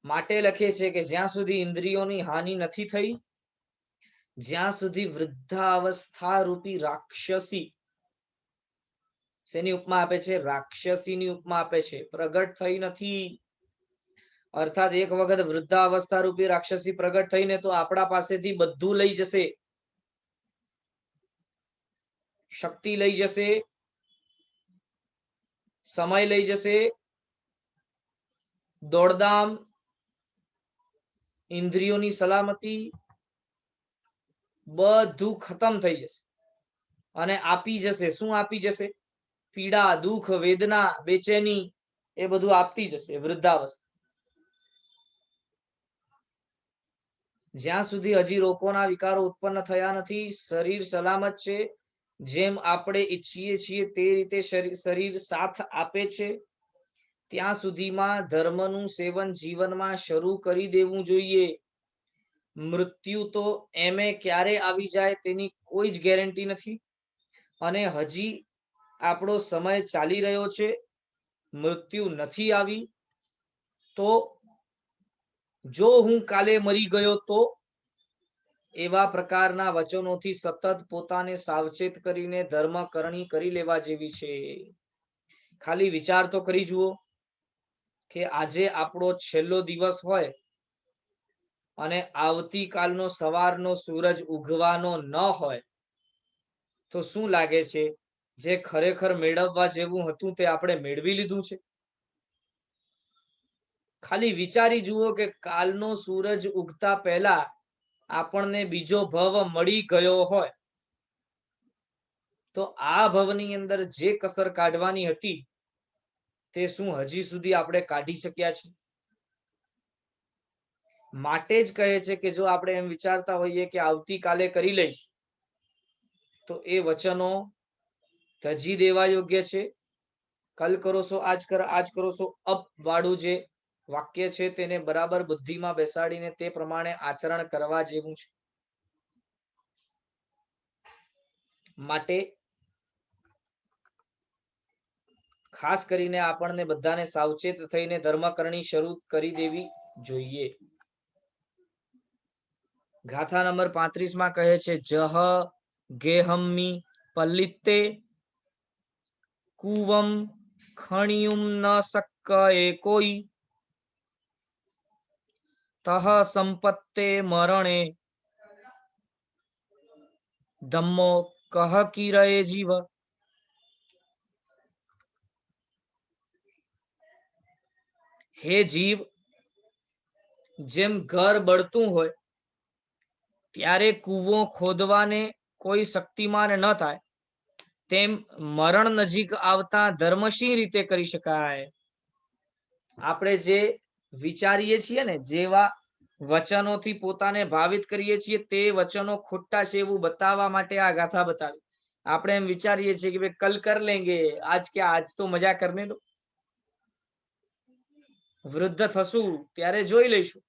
માટે લખે છે કે જ્યાં સુધી ઇન્દ્રિયોની હાનિ નથી થઈ, જ્યાં સુધી વૃદ્ધાવસ્થા રૂપી રાક્ષસી, શેની ઉપમા આપે છે? રાક્ષસીની ઉપમા આપે છે, પ્રગટ થઈ નથી. અર્થાત એક વખત વૃદ્ધાવસ્થા રૂપી રાક્ષસી પ્રગટ થઈને તો આપણા પાસેથી બધું લઈ જશે, શક્તિ લઈ જશે, સમય લઈ જશે, દોડધામ, ઇન્દ્રિયોની સલામતી, બધું ખતમ થઈ જશે અને આપી જશે. શું આપી જશે? પીડા, દુઃખ, વેદના, બેચેની, એ બધું આપતી જશે વૃદ્ધાવસ્થા. જ્યાં સુધી હજી રોગોના વિકારો ઉત્પન્ન થયા નથી, શરીર સલામત છે, જેમ આપણે ઈચ્છીએ છીએ તે રીતે શરીર સાથ આપે છે, ત્યાં સુધીમાં ધર્મનું સેવન જીવનમાં શરૂ કરી દેવું જોઈએ. મૃત્યુ તો એમે ક્યારે આવી જાય તેની કોઈ જ ગેરંટી નથી. અને હજી આપણો સમય ચાલી રહ્યો છે, મૃત્યુ નથી આવી, તો જો હું કાલે મરી ગયો તો, એવા પ્રકારના વચનોથી સતત પોતાને સાવચેત કરીને ધર્મ કરણી કરી લેવા જેવી છે. ખાલી વિચાર તો કરી જુઓ કે આજે આપણો છેલ્લો દિવસ હોય અને આવતીકાલનો સવારનો સૂરજ ઉગવાનો ન હોય, તો શું લાગે છે? જે ખરેખર મેળવવા જેવું હતું તે આપણે મેળવી લીધું છે? ખાલી વિચારી જુઓ કે કાલનો સૂરજ ઉગતા પહેલા આપણને બીજો ભવ મળી ગયો હોય, તો આ ભવની અંદર જે કસર કાઢવાની હતી તે શું હજી સુધી આપણે કાઢી શક્યા છે? માટે જ કહે છે કે જો આપણે એમ વિચારતા હોઈએ કે આવતીકાલે કરી લઈશ, તો એ વચનો તજી દેવા યોગ્ય છે. કલ કરો સો આજ કર, આજ કરો સો અબ વાળું જે વાક્ય છે તેને બરાબર બુદ્ધિમાં બેસાડીને તે પ્રમાણે આચરણ કરવા જેવું છે. માટે ખાસ કરીને આપણને બધાને સાવચેત થઈને ધર્મ કરણી શરૂ કરી દેવી જોઈએ. ગાથા નંબર 35 માં કહે છે, જહ ગેહમ્મી પલ્લિતે કુવમ ખણિયુમ ન શક્ય કોઈ તહ સંપત્તે મરણે ધમ્મો કહ કિરએ જીવ. હે જીવ, જેમ ઘર બળતું હોય ત્યારે કૂવો ખોદવાને કોઈ શક્તિમાન ન થાય, તેમ મરણ નજીક આવતા ધર્મ શી રીતે કરી શકાય? આપણે જે વિચારીએ છીએ ને, જેવા વચનોથી પોતાને ભાવિત કરીએ છીએ, તે વચનો ખોટા છે એવું બતાવવા માટે આ ગાથા બતાવી. આપણે એમ વિચારીએ છીએ કે ભાઈ કલ કર લેંગે, આજ ક્યાં, આજ તો મજા કરને દો, વૃદ્ધ થશું ત્યારે જોઈ લઈશું,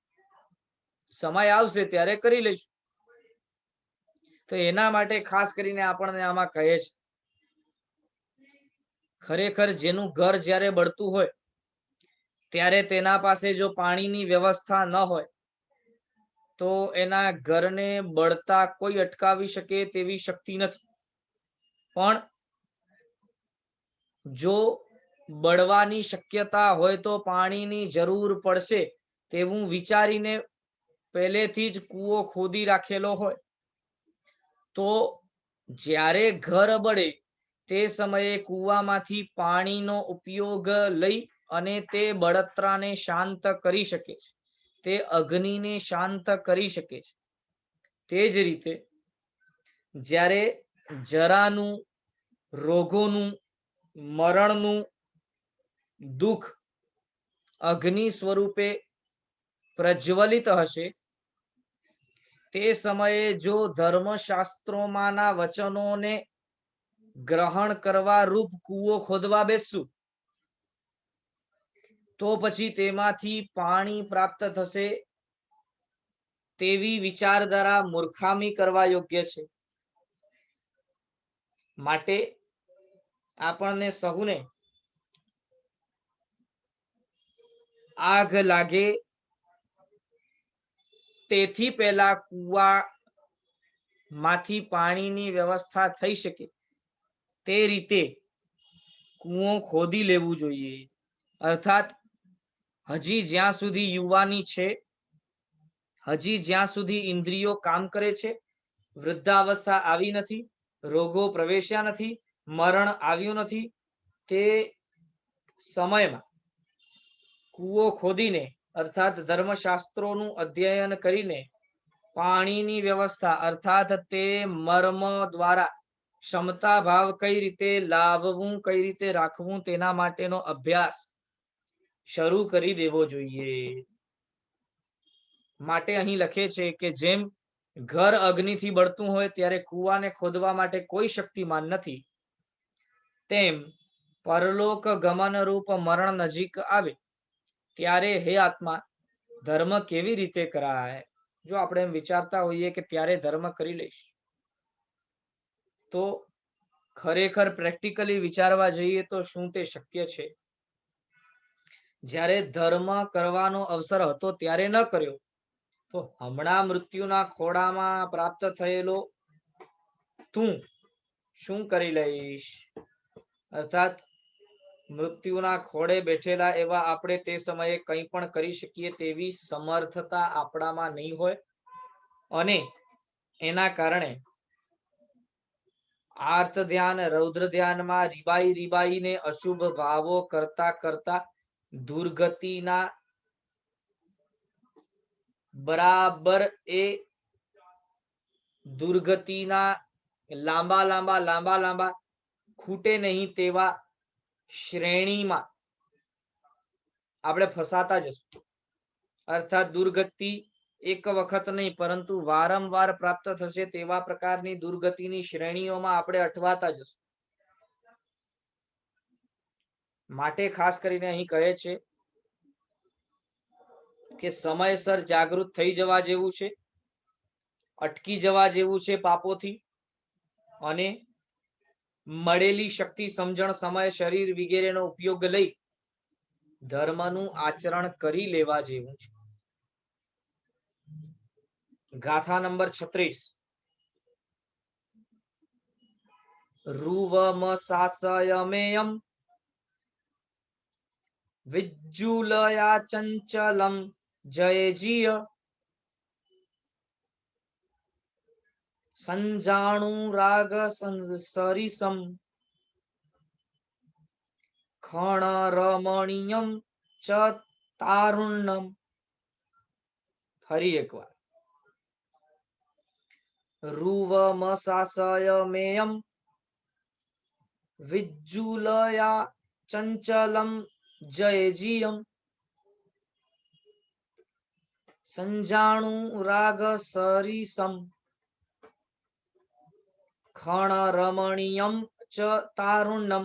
સમય આવશે ત્યારે કરી લઈશું. તો એના માટે ખાસ કરીને આપણને આમાં કહે છે, ખરેખર જેનું ઘર જ્યારે બળતું હોય ત્યારે તેના પાસે જો પાણીની વ્યવસ્થા ન હોય, તો એના ઘરને બળતા કોઈ અટકાવી શકે તેવી શક્તિ નથી. પણ જો બળવાની શક્યતા હોય તો પાણીની જરૂર પડશે તેવું વિચારીને પહેલેથી જ કૂવો ખોદી રાખેલો હોય, તો જ્યારે ઘર બળે તે સમયે કૂવામાંથી પાણીનો ઉપયોગ લઈ અને તે બળતરાને શાંત કરી શકે છે, તે અગ્નિને શાંત કરી શકે છે. તે જ રીતે જ્યારે જરાનું, રોગોનું, મરણનું દુઃખ અગ્નિ સ્વરૂપે પ્રજ્વલિત હશે, તે સમયે જો ધર્મશાસ્ત્રોમાંના વચનોને ગ્રહણ કરવા રૂપ કૂવો ખોદવા બેસશું તો પછી તેમાંથી પાણી પ્રાપ્ત થશે તેવી વિચારધારા મૂર્ખામી કરવા યોગ્ય છે. માટે આપણને સહુને આગ લાગે તેથી પહેલા કૂવામાંથી પાણીની વ્યવસ્થા થઈ શકે તે રીતે કૂવો ખોદી લેવું જોઈએ. અર્થાત હજી જ્યાં સુધી યુવાની છે, હજી જ્યાં સુધી ઇન્દ્રિયો કામ કરે છે, વૃદ્ધાવસ્થા આવી નથી, રોગો પ્રવેશ્યા નથી, મરણ આવ્યું નથી, તે સમયમાં કૂવો ખોદીને અર્થાત ધર્મશાસ્ત્રોનું અધ્યયન કરીને પાણીની વ્યવસ્થા અર્થાત તે મર્મ દ્વારા ક્ષમતા ભાવ કઈ રીતે લાવવું, કઈ રીતે રાખવું તેના માટેનો અભ્યાસ શરૂ કરી દેવો જોઈએ. માટે અહીં લખે છે કે જેમ ઘર અગ્નિથી બળતું હોય ત્યારે કૂવાને ખોદવા માટે કોઈ શક્તિમાન નથી, તેમ પરલોક ગમન રૂપ મરણ નજીક આવે ત્યારે હે આત્મા ધર્મ કેવી રીતે કરાય. જો આપણે એમ વિચારતા હોઈએ કે ત્યારે ધર્મ કરી લઈશ, તો ખરેખર પ્રેક્ટિકલી વિચારવા જઈએ તો શું તે શક્ય છે? જ્યારે ધર્મ કરવાનો અવસર હતો ત્યારે ન કર્યો તો હમણાં મૃત્યુના ખોળામાં પ્રાપ્ત થયેલો તું શું કરી લઈશ? અર્થાત મૃત્યુના ખોળે બેઠેલા એવા આપણે તે સમયે કંઈ પણ કરી શકીએ તેવી સમર્થતા આપણામાં નહીં હોય, અને એના કારણે આર્ત ધ્યાન, રૌદ્ર ધ્યાનમાં રીબાઈ રીબાઈને અશુભ ભાવો કરતા કરતા દુર્ગતિના બરાબર એ દુર્ગતિના લાંબા લાંબા ખૂટે નહીં તેવા શ્રેણીમાં આપણે ફસાતા જશું. અર્થાત દુર્ગતિ એક વખત નહીં પરંતુ વારંવાર પ્રાપ્ત થશે તેવા પ્રકારની દુર્ગતિની શ્રેણીઓમાં આપણે અટવાતા જશું. માટે ખાસ કરીને અહીં કહે છે કે સમયસર જાગૃત થઈ જવા જેવું છે, અટકી જવા જેવું છે પાપોથી, અને મળેલી શક્તિ, સમજણ, સમય, શરીર વગેરેનો ઉપયોગ લઈ ધર્મનું આચરણ કરી લેવા જેવું છે. ગાથા નંબર 36. રૂવમ સાસયમેયમ વિજ્જુલયા ચંચલમ જયજીય સંજાણુ રાગ સરિસમ ખણ રમણીયમ ચ તારુણ્યમ. ફરી એકવાર. રૂવમ સાસયમેયમ વિજ્જુલયા ચંચલમ જયજીયમ સંજાણુ રાગ સરિસમ ખણ રમણીયમ ચ તારુણ્યમ.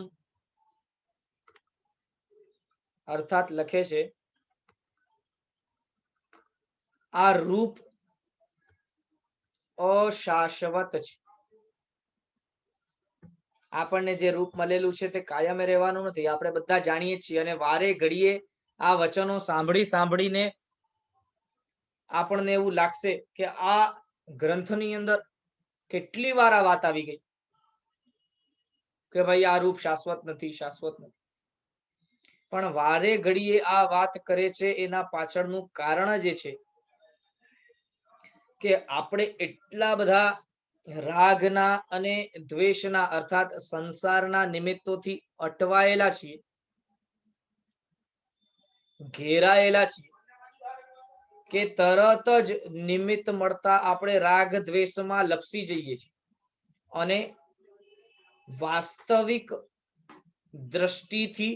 અર્થાત લખે છે આ રૂપ અશાશ્વત છે. આપણને જે રૂપ મળેલું છે તે કાયમે રહેવાનું નથી, આપણે બધા જાણીએ છીએ. અને વારે ઘડીએ આ વચનો સાંભળી સાંભળીને આપણને એવું લાગશે કે આ ગ્રંથની અંદર કેટલી વાર આ વાત આવી ગઈ કે ભાઈ આ રૂપ શાશ્વત નથી, શાશ્વત નથી. પણ વારે ઘડીએ આ વાત કરે છે એના પાછળનું કારણ જે છે કે આપણે એટલા બધા રાગના અને દ્વેષના અર્થાત સંસારના નિમિત્તોથી અટવાયેલા છીએ, ઘેરાયેલા છીએ કે તરત જ નિમિત્ત મળતા આપણે રાગ દ્વેષમાં લપસી જઈએ છીએ અને વાસ્તવિક દ્રષ્ટિથી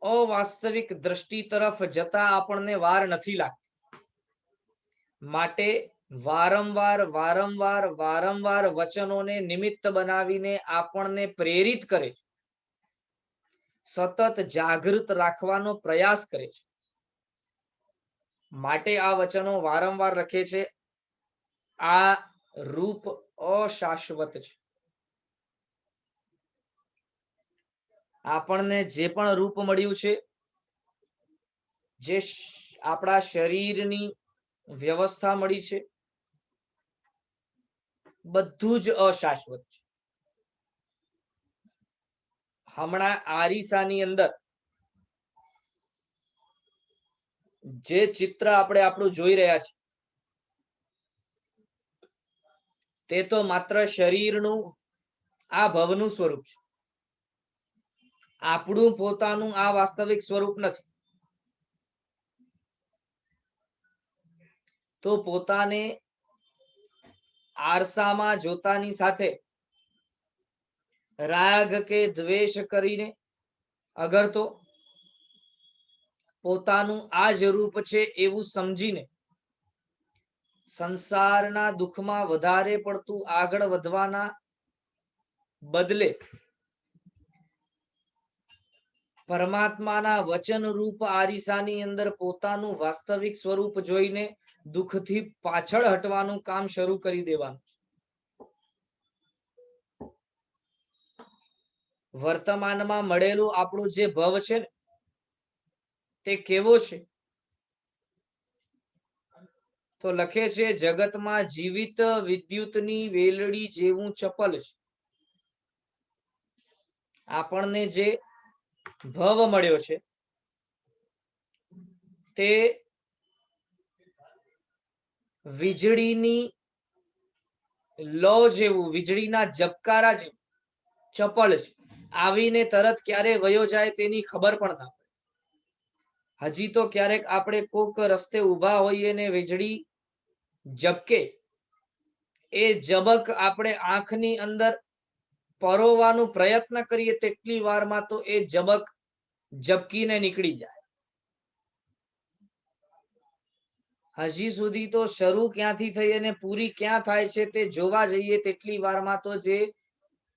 અવાસ્તવિક દ્રષ્ટિ તરફ જતા આપણને વાર નથી લાગતી. માટે વારંવાર વચનોને નિમિત્ત બનાવીને આપણને પ્રેરિત કરે છે, સતત જાગૃત રાખવાનો પ્રયાસ કરે છે. માટે આ વચનો વારંવાર લખે છે. આ રૂપ અશાશ્વત છે. આપણને જે પણ રૂપ મળ્યું છે, જે આપણા શરીરની વ્યવસ્થા મળી છે, બધું જ અશાશ્વત છે. હમણાં આરીસાની અંદર જે ચિત્ર આપણે આપણું જોઈ રહ્યા છીએ, તે તો માત્ર શરીરનું આ ભવનું સ્વરૂપ છે. આપણું પોતાનું આ વાસ્તવિક સ્વરૂપ નથી. તો પોતાને આરસામાં જોતાની સાથે રાગ કે દ્વેષ કરીને અગર તો પોતાનું આ જ રૂપ છે એવું સમજીને સંસારના દુઃખમાં વધારે પડતું આગળ વધવાના બદલે પરમાત્માના વચન રૂપ આરીસાની અંદર પોતાનું વાસ્તવિક સ્વરૂપ જોઈને દુઃખથી પાછળ હટવાનું કામ શરૂ કરી દેવાનું. વર્તમાનમાં મળેલું આપણું જે ભવ છે ને, તે કેવો છે? તો લખે છે, જગતમાં જીવિત વિદ્યુતની વેલડી જેવું ચપલ છે. આપણને જે ભવ મળ્યો છે, તે વીજળીની લો જેવું, વીજળીના ઝબકારા જેવું ચપળ છે. આવીને તરત ક્યારે વયો જાય તેની ખબર પણ ના પડે. હજી તો ક્યારેક આપણે કોક રસ્તે ઊભા હોઈએ ને વીજળી ઝબકે, એ ઝબક આપણે આંખની અંદર પરોવાનો પ્રયત્ન કરીએ તેટલી વારમાં તો એ ઝબક ઝબકીને નીકળી જાય. હજી સુધી તો શરૂ ક્યાંથી થઈ અને પૂરી ક્યાં થાય છે તે જોવા જઈએ તેટલી વારમાં તો જે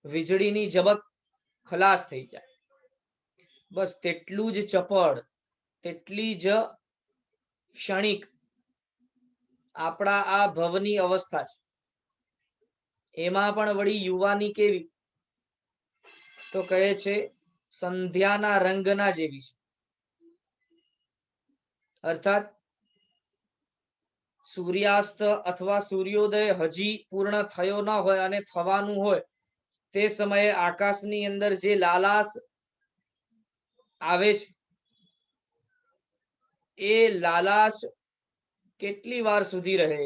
વીજળીની ઝબક ખલાસ થઈ જાય. બસ તેટલું જ ચપળ, તેટલી જ ક્ષણિક આપણા આ ભવની અવસ્થા છે. એમાં પણ વળી યુવાની કેવી? તો કહે છે, સંધ્યાના રંગના જેવી છે. અર્થાત સૂર્યાસ્ત અથવા સૂર્યોદય હજી પૂર્ણ થયો ન હોય અને થવાનું હોય તે સમયે આકાશની અંદર જે લાલાશ આવે છે, એ લાલાશ કેટલી વાર સુધી રહે?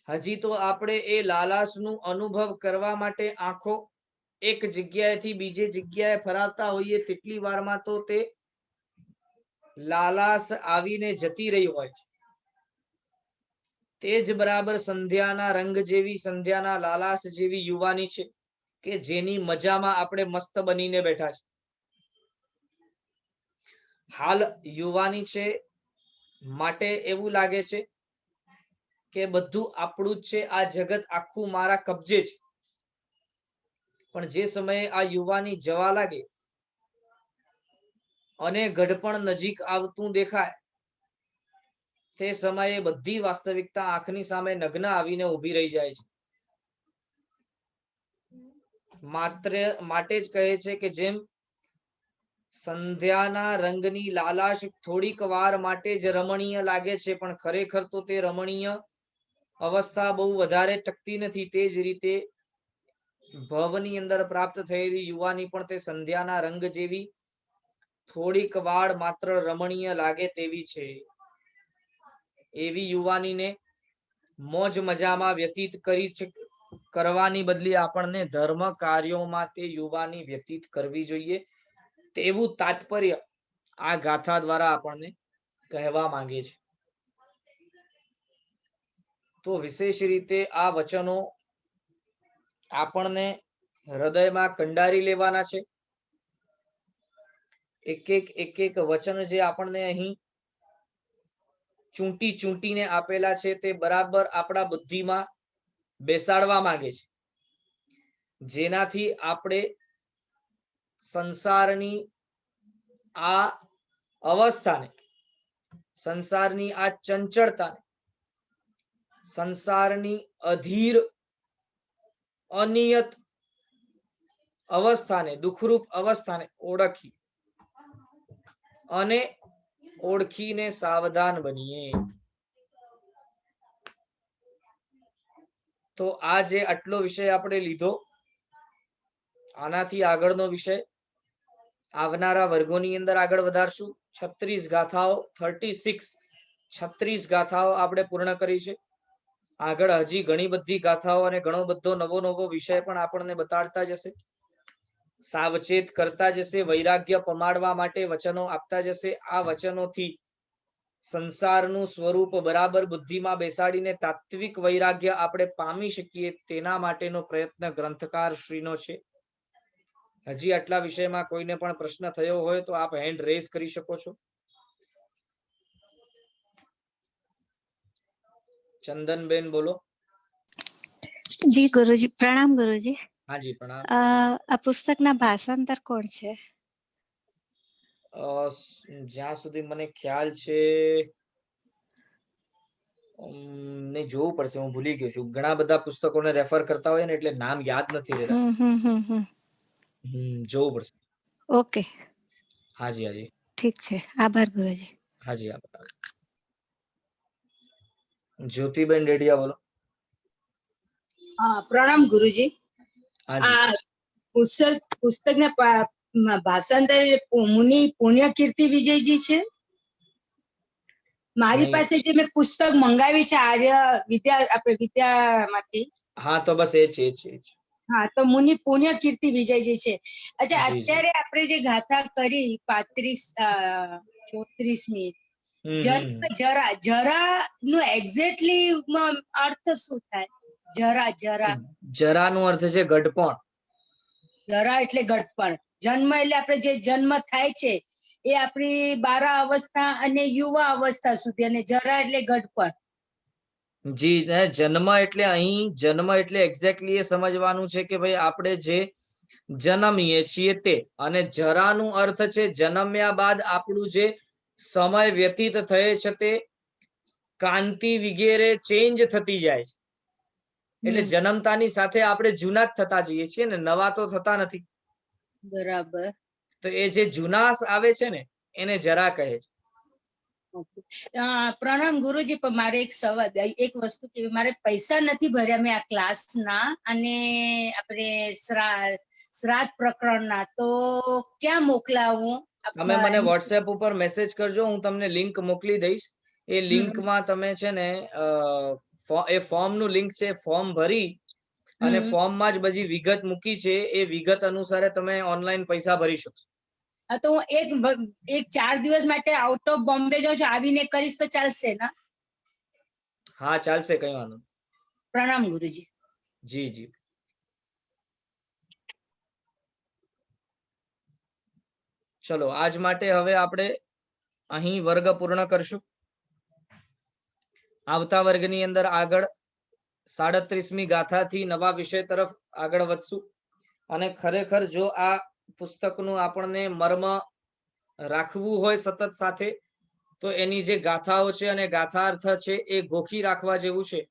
હજી તો આપણે એ લાલાશનું અનુભવ કરવા માટે આંખો એક જગ્યાએથી બીજી જગ્યાએ ફરાવતા હોઈએ તેટલી વારમાં તો તે લાલાશ આવીને જતી રહી હોય છે. તે જ બરાબર સંધ્યાના રંગ જેવી, સંધ્યાના લાલાશ જેવી યુવાની છે કે જેની મજામાં આપણે મસ્ત બનીને બેઠા છે. હાલ યુવાની છે માટે એવું લાગે છે કે બધું આપણું જ છે, આ જગત આખું મારા કબજે છે. પણ જે સમયે આ યુવાની જવા લાગે અને ગઢપણ નજીક આવતું દેખાય, તે સમયે બધી વાસ્તવિકતા આંખની સામે નગ્ન આવીને ઊભી રહી જાય છે. માટે જ કહે છે કે જેમ સંધ્યાના રંગની લાલાશ થોડીક વાર માટે જ રમણીય લાગે છે, પણ ખરેખર તો તે રમણીય અવસ્થા બહુ વધારે ટકતી નથી. તે જ રીતે ભવની અંદર પ્રાપ્ત થયેલી યુવાની પણ તે સંધ્યાના રંગ જેવી થોડીક વાર માત્ર રમણીય લાગે તેવી છે. એવી યુવાનીને મોજ મજામાં વ્યતીત કરવાની બદલે આપણને ધર્મ કાર્યોમાં તે યુવાની વ્યતીત કરવી જોઈએ તેવું તાત્પર્ય આ ગાથા દ્વારા આપણને કહેવા માંગે છે. તો વિશેષ રીતે આ વચનો આપણને હૃદયમાં કંડારી લેવાના છે. એક એક વચન જે આપણને અહીં ચૂંટીને આપેલા છે તે બરાબર આપણા બુદ્ધિમાં બેસાડવા માંગે છે, જેનાથી આપણે સંસારની આ અવસ્થાને, સંસારની આ ચંચળતાને, સંસારની અધીર અનિયત અવસ્થાને, દુઃખરૂપ અવસ્થાને ઓળખી અને ઓળખીને સાવધાન બનીએ. તો આ જે આટલો વિષય આપણે લીધો, આનાથી આગળનો વિષય આવનારા વર્ગોની અંદર આગળ વધારશું. 36 ગાથાઓ 36 ગાથાઓ આપણે પૂર્ણ કરી છે. આગળ હજી ઘણી બધી ગાથાઓ અને ઘણો બધો નવો વિષય પણ આપણને બતાડતા જશે, સાવચેત કરતા જશે, વૈરાગ્ય પમાડવા માટે વચનો આપતા જશે. આ વચનોથી સંસારનું સ્વરૂપ બરાબર બુદ્ધિમાં બેસાડીને તાત્વિક વૈરાગ્ય આપણે પામી શકીએ, તેના માટેનો પ્રયત્ન ગ્રંથકાર શ્રીનો છે. હજી આટલા વિષયમાં કોઈને પણ પ્રશ્ન થયો હોય તો આપ હેન્ડ રેઝ કરી શકો છો. ચંદનબેન બોલો. જી ગુરુજી, પ્રણામ ગુરુજી. હાજી પ્રણામ. આ પુસ્તકના ભાષાંતર કોણ છે? જ્યાં સુધી મને ખ્યાલ છે ને જોવું પડશે, હું ભૂલી ગયો છું. ઘણા બધા પુસ્તકોને રેફર કરતા હોય ને એટલે નામ યાદ નથી રહેતા. જોવું પડશે. ઓકે. હાજી. ઠીક છે, આભાર ગુરુજી. હાજી આભાર. જ્યોતિબેન ડેડિયા બોલો. પ્રણામ ગુરુજી. આ પુસ્તકના ભાષાંતર મુનિ પુણ્યકીર્તિ વિજયજી છે. મારી પાસે જે મેં પુસ્તક મંગાવી છે આર્ય વિદ્યામાંથી. હા તો બસ એ છે. હા તો મુનિ પુણ્યકીર્તિ વિજયજી છે. અચ્છા, અત્યારે આપણે જે ગાથા કરી 34મી જન્મ જરા નું એક્ઝેક્ટલી અર્થ શું થાય? જરા નો અર્થ છે ઘડપણ. જરા એટલે ઘડપણ. જન્મ એટલે આપણે જે જન્મ થાય છે એ આપણી બારા અવસ્થા અને યુવા અવસ્થા સુધી, અને જરા એટલે ઘડપણ. જી, જન્મ એટલે અહીં જન્મ એટલે એક્ઝેક્ટલી એ સમજવાનું છે કે ભાઈ આપણે જે જન્મીએ છીએ તે, અને જરાનું અર્થ છે જન્મ્યા બાદ આપણું જે સમય વ્યતીત થયે છે તે કાંતિ વગેરે ચેન્જ થતી જાય છે. એટલે જન્મતાની સાથે આપણે જૂના જ થતા જઈએ છીએ ને, નવા તો થતા નથી. બરાબર. તો એ જે જૂનાસ આવે છે ને એને જરા કહે છે. પ્રણામ ગુરુજી, પણ મારે એક સવાલ, એક વસ્તુ કે મારે પૈસા નથી ભર્યા મેં આ ક્લાસના અને આપણે શ્રાદ્ધ પ્રકરણના, તો ક્યાં મોકલાવું? તમે મને વોટ્સએપ ઉપર મેસેજ કરજો, હું તમને લિંક મોકલી દઈશ. એ લિંકમાં તમે છે ને એ ફોર્મ નું લિંક છે, ફોર્મ ભરી અને ફોર્મમાં જ બધી વિગત મૂકી છે, એ વિગત અનુસારે તમે ઓનલાઈન પૈસા ભરી શકશો. તો હું એક 4 દિવસ માટે આઉટ ઓફ બોમ્બે જાઉં છું, આવીને કરીશ તો ચાલશે ને? હા ચાલશે, કઈ વાંધો. પ્રણામ ગુરુજી. જી. ચલો, આજ માટે હવે આપણે અહીં વર્ગ પૂર્ણ કરશું. આવતા વર્ગની અંદર આગળ 37મી ગાથાથી નવા વિષય તરફ આગળ વધશું. અને ખરેખર જો આ પુસ્તકનું આપણને મર્મ રાખવું હોય સતત સાથે, તો એની જે ગાથાઓ છે અને ગાથાર્થ છે એ ગોખી રાખવા જેવું છે,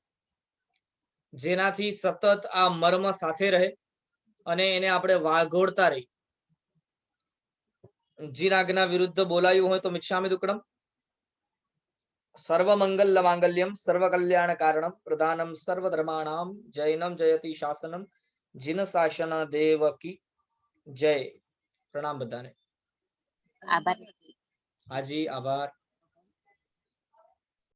જેનાથી સતત આ મર્મ સાથે રહે અને એને આપણે વાઘોડતા રહી. જીનાજ્ઞા વિરુદ્ધ બોલાયું હોય તો મિચ્છામિ દુક્કડમ. સર્વમંગલ માંગલ્યમ સર્વ કલ્યાણ કારણમ પ્રધાનમ સર્વધર્માણામ જૈનમ જયતિ શાસનમ જીન શાસન દેવ કી જય. પ્રણામ બધાને. આભાર. હાજી આભાર.